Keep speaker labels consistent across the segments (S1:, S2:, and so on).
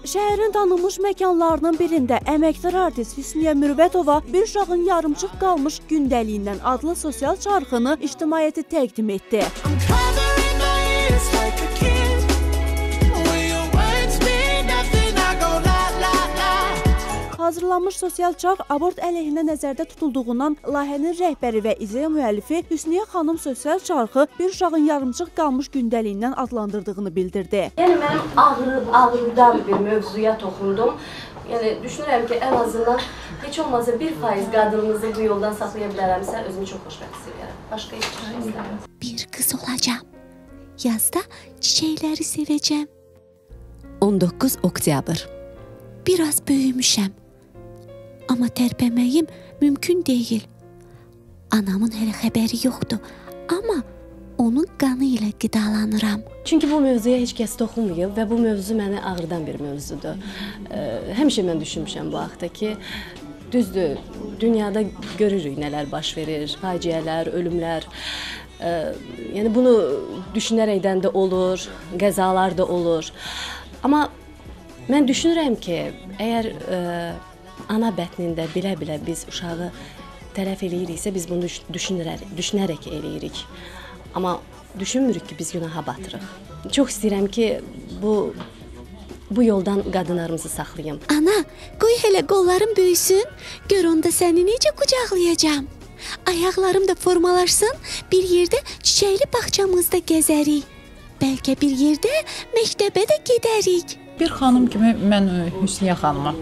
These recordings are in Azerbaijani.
S1: Şəhərin tanınmış məkanlarının birində əməkdar artist Hüsniyə Mürvətova bir uşağın yarımçıq qalmış gündəliyindən adlı sosial çarxını ictimaiyyətə təqdim etdi. Hazırlanmış sosial çarx abort əleyhinə nəzərdə tutulduğundan layihənin rəhbəri və ideya müəllifi Hüsniyə xanım sosial çarxı bir uşağın yarımçıq qalmış gündəliyindən adlandırdığını bildirdi.
S2: Yəni mənim ağrıdan bir mövzuya toxundum. Yəni düşünürəm ki, ən azından heç olmazsa 1% qadınımızı bu yoldan saxlaya bilərəmsə, özümü çox xoşbəxt hissediyorum. Başqa heç bir şey istəmirəm.
S3: Bir qız olacağım. Yazda çiçəkləri sevəcəm. 19 oktyabr. Biraz böyümüşəm. Amma tərpəməyim mümkün deyil. Anamın hələ xəbəri yoxdur, amma onun qanı ilə qidalanıram.
S2: Çünki bu mövzuya heç kəs toxunmayıb və bu mövzu mənə ağrıdan bir mövzudur. Həmişə mən düşünmüşəm bu haqda ki, düzdür, dünyada görürük nələr baş verir, faciələr, ölümlər. Yəni bunu düşünərəkdən də olur, qəzalar da olur. Amma mən düşünürəm ki, əgər ana bətnində bilə-bilə biz uşağı tələf eləyiriksə, biz bunu düşünərək eləyirik. Amma düşünmürük ki, biz günaha batırıq. Çox istəyirəm ki, bu yoldan qadınlarımızı saxlayım.
S3: Ana, qoy hələ qollarım böyüsün, gör onda səni necə qucaqlayacağam. Ayaqlarım da formalaşsın, bir yerdə çiçəkli bağçamızda gəzərik. Bəlkə bir yerdə məktəbə də gedərik.
S4: Bir xanım kimi mən Hüsniyə xanıma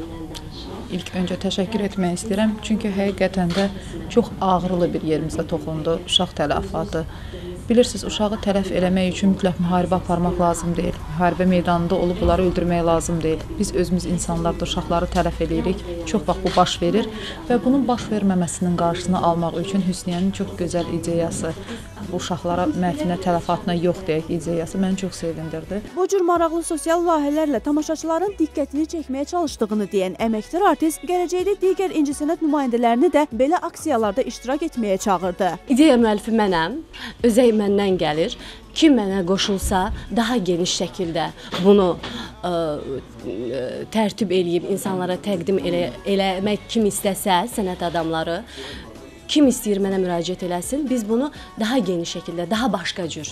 S4: İlk öncə təşəkkür etmək istəyirəm. Çünki həqiqətən də çox ağrılı bir yerimizdə toxundu uşaq tələfatı. Bilirsiniz, uşağı tələf eləmək üçün mütləq müharibə aparmaq lazım deyil. Müharibə meydanında olub bunları öldürmək lazım deyil. Biz özümüz insanlar da uşaqları tələf eləyirik. Çox vaxt bu baş verir və bunun baş verməməsinin qarşısını almaq üçün Hüsniyənin çox gözəl ideyası, bu uşaqlara məfinə tələfatına yox deyək ideyası məni çox sevindirdi.
S1: Bu cür maraqlı sosial layihələrlə tamaşaçıların diqqətini çəkməyə çalışdığını deyən əməkdar artist gələcəkdə digər incəsənət nümayəndələrini də belə aksiyalarda iştirak etməyə çağırdı.
S2: İdeya müəllifi mənəm, özəy məndən gəlir. Kim mənə qoşulsa, daha geniş şəkildə bunu tərtib eləyib insanlara təqdim eləmək kim istəsə, sənət adamları, kim istəyir mənə müraciət eləsin, biz bunu daha geniş şəkildə, daha başqa cür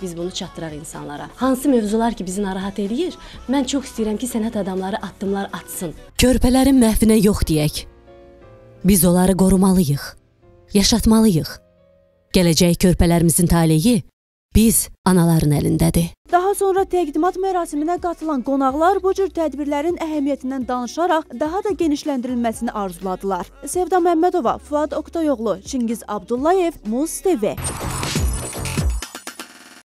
S2: biz bunu çatdıraq insanlara. Hansı mövzular ki bizi narahat eləyir, mən çox istəyirəm ki, sənət adamları addımlar atsın.
S5: Körpələrin məhvinə yox deyək. Biz onları qorumalıyıq, yaşatmalıyıq. Gələcək körpələrimizin taleyi biz anaların əlindədir.
S1: Daha sonra təqdimat mərasiminə qatılan qonaqlar bu cür tədbirlərin əhəmiyyətindən danışaraq daha da genişləndirilməsini arzuladılar. Sevda Məmmədova, Fuad Oqtayoğlu, Çingiz Abdullayev, Muz TV.